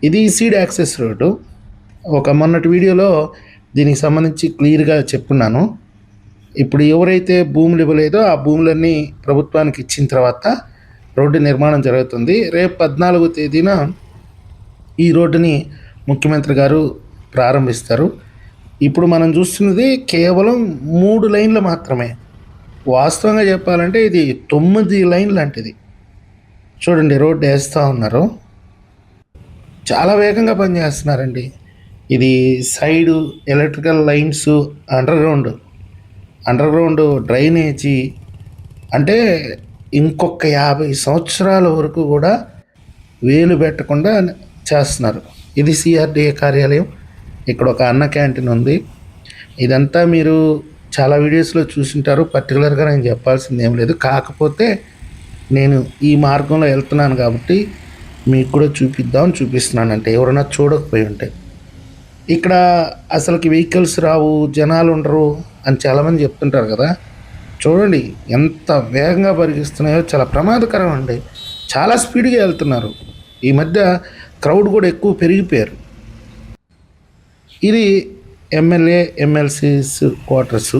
ఇది seed access road. ఒక మొన్నటి వీడియోలో దీనికి సంబంధించి క్లియర్గా చెప్పున్నాను. ఇప్పుడు ఎవరైతే భూములు ఇవ్వలేదో ఆ భూములన్నీ ప్రభుత్వానికి ఇచ్చిన తర్వాత రోడ్డు నిర్మాణం జరుగుతుంది. రేపు 14వ తేదీన ఈ రోడ్డుని ముఖ్యమంత్రి గారు ప్రారంభిస్తారు. ఇప్పుడు మనం చూస్తున్నది కేవలం 3 లైన్లు మాత్రమే. వాస్తవంగా చెప్పాలంటే ఇది 9 లైన్ లాంటిది. చూడండి, రోడ్డు వేస్తూ ఉన్నారు. చాలా వేగంగా పనిచేస్తున్నారండి. ఇది side electrical lines, under ground drainage, అంటే ఇంకొక 50 సంవత్సరాల వరకు కూడా వేలు పెట్టకుండా చేస్తున్నారు. ఇది సిఆర్డిఏ కార్యాలయం. ఇక్కడ ఒక అన్న క్యాంటీన్ ఉంది. ఇదంతా మీరు చాలా వీడియోస్లో చూసింటారు. పర్టికులర్గా నేను చెప్పాల్సింది ఏం లేదు. కాకపోతే నేను ఈ మార్గంలో వెళ్తున్నాను కాబట్టి మీకు కూడా చూపిస్తున్నాను. అంటే ఎవరైనా చూడకపోయి ఉంటే ఇక్కడ అసలుకి వెహికల్స్ రావు, జనాలు ఉండరు అని చాలామంది చెప్తుంటారు కదా. చూడండి ఎంత వేగంగా పరిగిస్తున్నాయో, చాలా ప్రమాదకరం అండి. చాలా స్పీడ్గా వెళ్తున్నారు. ఈ మధ్య క్రౌడ్ కూడా ఎక్కువ పెరిగిపోయారు. ఇది ఎమ్మెల్యే ఎమ్మెల్సీస్ క్వార్టర్సు.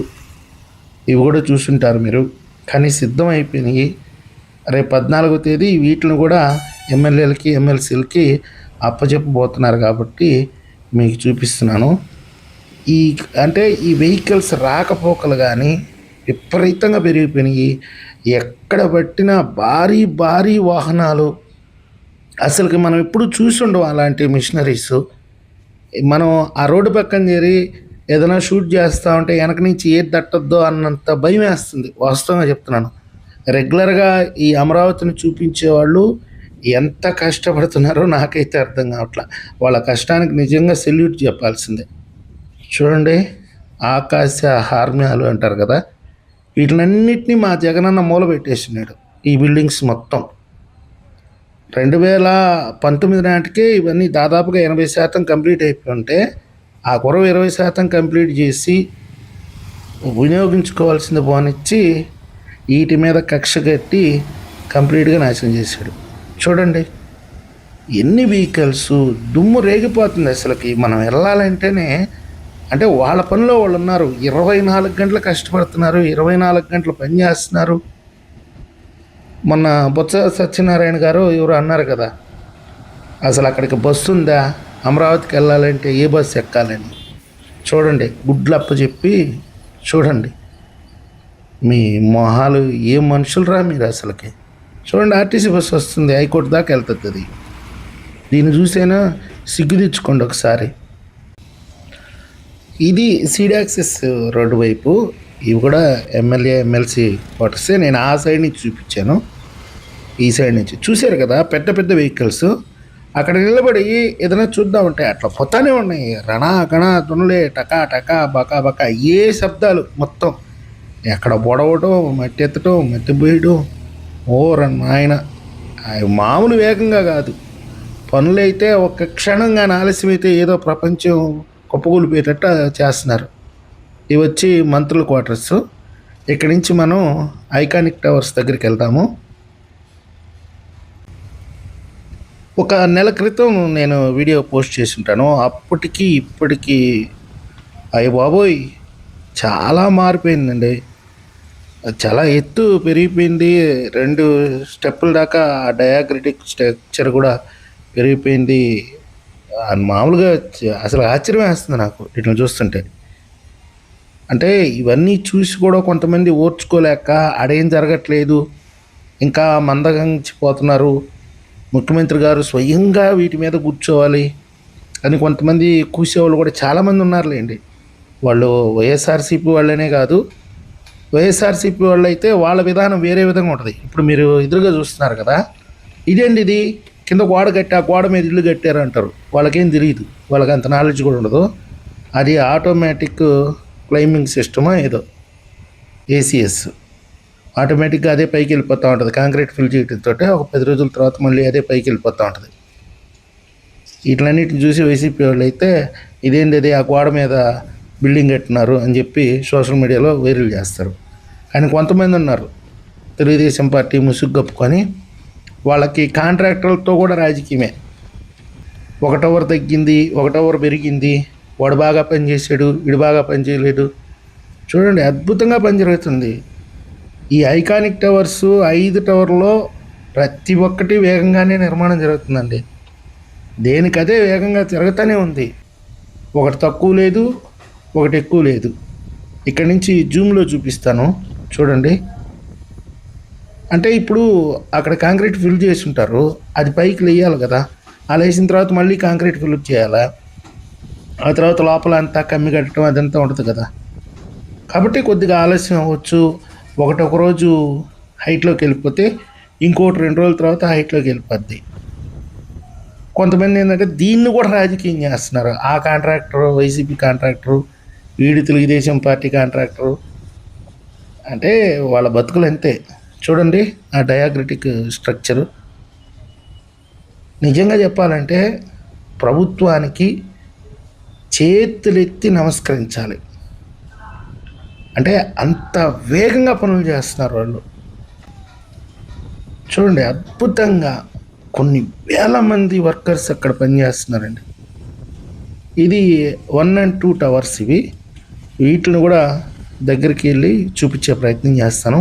ఇవి కూడా చూసుంటారు మీరు. కానీ సిద్ధం అయిపోయినాయి. రేపు 14వ తేదీ వీటిని కూడా ఎమ్మెల్యేలకి ఎమ్మెల్సీలకి అప్పచెప్పబోతున్నారు కాబట్టి మీకు చూపిస్తున్నాను. అంటే ఈ వెహికల్స్ రాకపోకలు కానీ విపరీతంగా పెరిగిపోయినాయి. ఎక్కడ పట్టినా భారీ వాహనాలు. అసలుకి మనం ఎప్పుడు చూసి ఉండవు అలాంటి మిషనరీస్. మనం ఆ రోడ్డు పక్కన చేరి ఏదైనా షూట్ చేస్తూ ఉంటే వెనక నుంచి ఏది తట్టద్దో అన్నంత భయం వేస్తుంది. వాస్తవంగా చెప్తున్నాను. రెగ్యులర్గా ఈ అమరావతిని చూపించేవాళ్ళు ఎంత కష్టపడుతున్నారో నాకైతే అర్థం కావట్లా. వాళ్ళ కష్టానికి నిజంగా సెల్యూట్ చెప్పాల్సిందే. చూడండి, ఆకాశ హార్మ్యాలు అంటారు కదా, వీటినన్నిటినీ మా జగనన్న మూల పెట్టేసినాడు. ఈ బిల్డింగ్స్ మొత్తం 2019 నాటికే ఇవన్నీ దాదాపుగా 80% కంప్లీట్ అయిపోయి ఉంటే ఆ కొరవ 20% కంప్లీట్ చేసి వినియోగించుకోవాల్సింది పోనిచ్చి వీటి మీద కక్ష కట్టి కంప్లీట్గా నాశనం చేశాడు. చూడండి ఎన్ని వెహికల్స్, దుమ్ము రేగిపోతుంది. అసలుకి మనం వెళ్ళాలంటేనే, అంటే వాళ్ళ పనిలో వాళ్ళు ఉన్నారు. 24 గంటలు కష్టపడుతున్నారు, 24 గంటలు పని చేస్తున్నారు. మొన్న బొత్స సత్యనారాయణ గారు ఎవరు అన్నారు కదా, అసలు అక్కడికి బస్సు ఉందా, అమరావతికి వెళ్ళాలంటే ఏ బస్సు ఎక్కాలని. చూడండి, గుడ్లప్ప చెప్పి చూడండి మీ మొహాలు. ఏ మనుషులు రా మీరు అసలుకి. చూడండి, ఆర్టీసీ బస్సు వస్తుంది, హైకోర్టు దాకా వెళ్తుంది. అది దీన్ని చూసైనా సిగ్గు తెచ్చుకోండి ఒకసారి. ఇది సీడ్ యాక్సెస్ రోడ్డు వైపు. ఇవి కూడా ఎమ్మెల్యే ఎమ్మెల్సీ క్వార్టర్సే. నేను ఆ సైడ్ నుంచి చూపించాను. ఈ సైడ్ నుంచి చూశారు కదా, పెద్ద వెహికల్స్ అక్కడ నిలబడి ఏదైనా చూద్దామంటే అట్లా పోతానే ఉన్నాయి. రణా గణ దునలే, టకా టకా బకా బకా, ఏ శబ్దాలు మొత్తం. ఎక్కడ పొడవటం, మట్టి ఎత్తటం, మట్టి పోయడం. నాయన, మామూలు వేగంగా కాదు. పనులైతే ఒక్క క్షణంగా ఆలస్యమైతే ఏదో ప్రపంచం కుప్పకూలిపోయేటట్టు చేస్తున్నారు. ఇవి వచ్చి మంత్రుల క్వార్టర్స్. ఇక్కడి నుంచి మనం ఐకానిక్ టవర్స్ దగ్గరికి వెళ్తాము. ఒక నెల క్రితం నేను వీడియో పోస్ట్ చేసి ఉంటాను. అప్పటికి ఇప్పటికీ అయ్య బాబోయ్ చాలా మారిపోయిందండి. చాలా ఎత్తు పెరిగిపోయింది. 2 స్టెప్పుల దాకా డయాగ్రటిక్ స్ట్రక్చర్ కూడా పెరిగిపోయింది. మామూలుగా అసలు ఆశ్చర్యం వేస్తుంది నాకు వీటిని చూస్తుంటే. అంటే ఇవన్నీ చూసి కూడా కొంతమంది ఓర్చుకోలేక అడేం జరగట్లేదు, ఇంకా మందగించిపోతున్నారు, ముఖ్యమంత్రి గారు స్వయంగా వీటి మీద కూర్చోవాలి అని కొంతమంది కూసేవాళ్ళు కూడా చాలామంది ఉన్నారులేండి. వాళ్ళు వైఎస్ఆర్సీపీ వాళ్ళనే కాదు, వైఎస్ఆర్సీపీ వాళ్ళు అయితే వాళ్ళ విధానం వేరే విధంగా ఉంటుంది. ఇప్పుడు మీరు ఎదురుగా చూస్తున్నారు కదా, ఇదేంటి ఇది కింద గోడ కట్టి ఆ గోడ మీద ఇల్లు కట్టారు అంటారు. వాళ్ళకేం తెలియదు, వాళ్ళకి అంత నాలెడ్జ్ కూడా ఉండదు. అది ఆటోమేటిక్ క్లైంబింగ్ సిస్టమా ఏదో, ఏసీఎస్. ఆటోమేటిక్గా అదే పైకి వెళ్ళిపోతూ ఉంటుంది. కాంక్రీట్ ఫిల్ చేయడంతో ఒక 10 రోజుల తర్వాత మళ్ళీ అదే పైకి వెళ్ళిపోతూ ఉంటుంది. వీటిలన్నిటిని చూసి వైసీపీ వాళ్ళు అయితే ఇదేంటి అది ఆ గోడ మీద బిల్డింగ్ కట్టినారు అని చెప్పి సోషల్ మీడియాలో వైరల్ చేస్తారు. కానీ కొంతమంది ఉన్నారు తెలుగుదేశం పార్టీ ముసుగు కప్పుకొని, వాళ్ళకి కాంట్రాక్టర్లతో కూడా రాజకీయమే. ఒక టవర్ తగ్గింది, ఒక టవర్ పెరిగింది, వాడు బాగా పనిచేసాడు, వీడు బాగా పనిచేయలేడు. చూడండి అద్భుతంగా పని జరుగుతుంది. ఈ ఐకానిక్ టవర్స్ 5 టవర్లో ప్రతి ఒక్కటి వేగంగానే నిర్మాణం జరుగుతుందండి. దేనికదే వేగంగా తిరుగుతూనే ఉంది. ఒకటి తక్కువ లేదు, ఒకటి ఎక్కువ లేదు. ఇక్కడ నుంచి జూమ్లో చూపిస్తాను చూడండి. అంటే ఇప్పుడు అక్కడ కాంక్రీట్ ఫిల్ చేసి ఉంటారు, అది పైకి లేయాలి కదా. అలా వేసిన తర్వాత మళ్ళీ కాంక్రీట్ ఫిల్ చేయాలా, ఆ తర్వాత లోపల అంతా కమ్మి కట్టడం అదంతా ఉంటుంది కదా. కాబట్టి కొద్దిగా ఆలస్యం అవ్వచ్చు. ఒక రోజు హైట్లోకి వెళ్ళిపోతే ఇంకోటి 2 రోజుల తర్వాత హైట్లోకి వెళ్ళిపోద్ది. కొంతమంది ఏంటంటే దీన్ని కూడా రాజకీయం చేస్తున్నారు. ఆ కాంట్రాక్టరు వైసీపీ కాంట్రాక్టరు, వీడి తెలుగుదేశం పార్టీ కాంట్రాక్టరు, అంటే వాళ్ళ బతుకులు అంతే. చూడండి ఆ డయాగ్రటిక్ స్ట్రక్చరు. నిజంగా చెప్పాలంటే ప్రభుత్వానికి చేతులెత్తి నమస్కరించాలి. అంటే అంత వేగంగా పనులు చేస్తున్నారు వాళ్ళు. చూడండి అద్భుతంగా కొన్ని వేల మంది వర్కర్స్ అక్కడ పనిచేస్తున్నారండి. ఇది 1 and 2 టవర్స్ ఇవి. వీటిని కూడా దగ్గరికి వెళ్ళి చూపించే ప్రయత్నం చేస్తాను.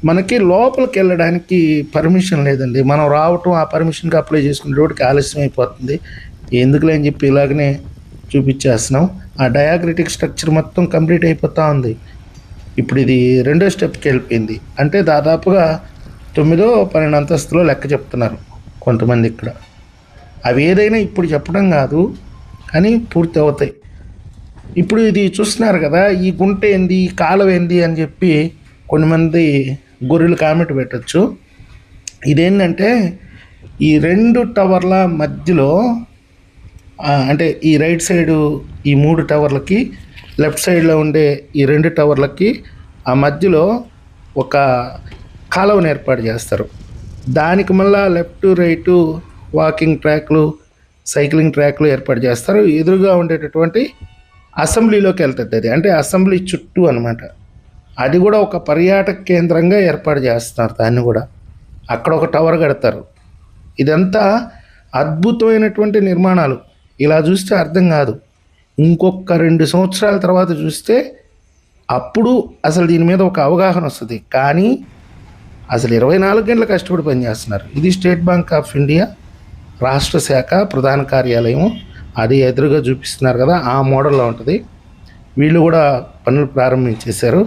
మనకి లోపలికి వెళ్ళడానికి పర్మిషన్ లేదండి. మనం రావటం, ఆ పర్మిషన్కి అప్లై చేసుకునే రోడ్డుకి ఆలస్యం అయిపోతుంది. ఎందుకులే అని చెప్పి ఇలాగనే చూపించేస్తున్నాం. ఆ డయాగ్రటిక్ స్ట్రక్చర్ మొత్తం కంప్లీట్ అయిపోతూ ఉంది. ఇప్పుడు ఇది 2వ స్టెప్కి వెళ్ళిపోయింది. అంటే దాదాపుగా 9వ 12వ అంతస్తులో లెక్క చెప్తున్నారు కొంతమంది ఇక్కడ. అవి ఏదైనా ఇప్పుడు చెప్పడం కాదు, కానీ పూర్తి అవుతాయి. ఇప్పుడు ఇది చూస్తున్నారు కదా, ఈ గుంట ఏంది, ఈ కాలువ ఏంది అని చెప్పి కొంతమంది గొర్రెలు కామెంట్ పెట్టచ్చు. ఇదేంటంటే ఈ 2 టవర్ల మధ్యలో, అంటే ఈ రైట్ సైడు ఈ 3 టవర్లకి, లెఫ్ట్ సైడ్లో ఉండే ఈ 2 టవర్లకి ఆ మధ్యలో ఒక కాలువను ఏర్పాటు చేస్తారు. దానికి మళ్ళీ లెఫ్ట్ రైటు వాకింగ్ ట్రాక్లు, సైక్లింగ్ ట్రాక్లు ఏర్పాటు చేస్తారు. ఎదురుగా ఉండేటటువంటి అసెంబ్లీలోకి వెళ్తుంది అది, అంటే అసెంబ్లీ చుట్టూ అనమాట. అది కూడా ఒక పర్యాటక కేంద్రంగా ఏర్పాటు చేస్తున్నారు దాన్ని కూడా. అక్కడ ఒక టవర్ కడతారు. ఇదంతా అద్భుతమైనటువంటి నిర్మాణాలు. ఇలా చూస్తే అర్థం కాదు. ఇంకొక 2 సంవత్సరాల తర్వాత చూస్తే అప్పుడు అసలు దీని మీద ఒక అవగాహన వస్తుంది. కానీ అసలు 24 గంటలు కష్టపడి పనిచేస్తున్నారు. ఇది స్టేట్ బ్యాంక్ ఆఫ్ ఇండియా రాష్ట్ర శాఖ ప్రధాన కార్యాలయం. అది ఎదురుగా చూపిస్తున్నారు కదా, ఆ మోడల్లో ఉంటుంది. వీళ్ళు కూడా పనులు ప్రారంభించేశారు.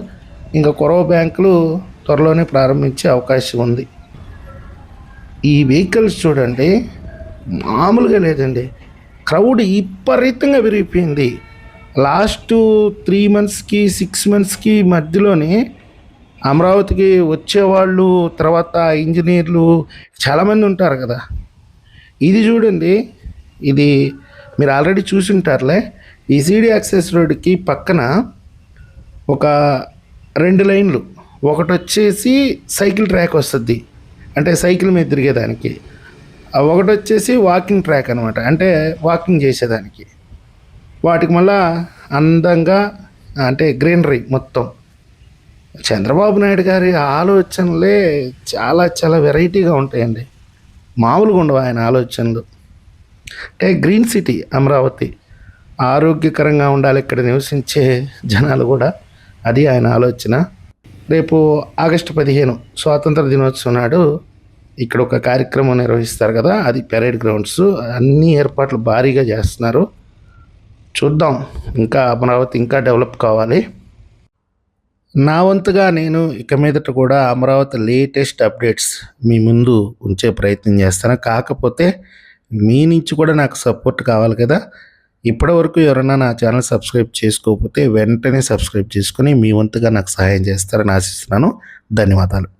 ఇంకా కొరవ బ్యాంకులు త్వరలోనే ప్రారంభించే అవకాశం ఉంది. ఈ వెహికల్స్ చూడండి మామూలుగా లేదండి. క్రౌడ్ విపరీతంగా పెరిగిపోయింది. లాస్ట్ 3 monthsకి 6 monthsకి మధ్యలోనే అమరావతికి వచ్చేవాళ్ళు, తర్వాత ఇంజనీర్లు చాలామంది ఉంటారు కదా. ఇది చూడండి, ఇది మీరు ఆల్రెడీ చూసి ఉంటారులే. ఈ సిడి యాక్సెస్ రోడ్డుకి పక్కన ఒక 2 లైన్లు, ఒకటి వచ్చేసి సైకిల్ ట్రాక్ వస్తుంది, అంటే సైకిల్ మీద తిరిగేదానికి. ఒకటి వచ్చేసి వాకింగ్ ట్రాక్ అనమాట, అంటే వాకింగ్ చేసేదానికి. వాటికి మళ్ళా అందంగా అంటే గ్రీనరీ మొత్తం. చంద్రబాబు నాయుడు గారి ఆలోచనలే చాలా చాలా వెరైటీగా ఉంటాయండి. మామూలుగా ఉండవు ఆయన ఆలోచనలు. అంటే గ్రీన్ సిటీ అమరావతి, ఆరోగ్యకరంగా ఉండాలి ఇక్కడ నివసించే జనాలు కూడా, అది ఆయన ఆలోచన. రేపు ఆగస్టు 15 స్వాతంత్ర దినోత్సవం నాడు ఇక్కడ ఒక కార్యక్రమం నిర్వహిస్తారు కదా, అది పెరేడ్ గ్రౌండ్స్. అన్ని ఏర్పాట్లు భారీగా చేస్తున్నారు. చూద్దాం, ఇంకా అమరావతి ఇంకా డెవలప్ కావాలి. నా వంతుగా నేను ఇక మీదట కూడా అమరావతి లేటెస్ట్ అప్డేట్స్ మీ ముందు ఉంచే ప్రయత్నం చేస్తాను. కాకపోతే మీ నుంచి కూడా నాకు సపోర్ట్ కావాలి కదా. ఇప్పటివరకు ఎవరైనా నా ఛానల్ సబ్స్క్రైబ్ చేసుకోకపోతే వెంటనే సబ్స్క్రైబ్ చేసుకొని మీ వంతుగా నాకు సహాయం చేస్తారని ఆశిస్తున్నాను. ధన్యవాదాలు.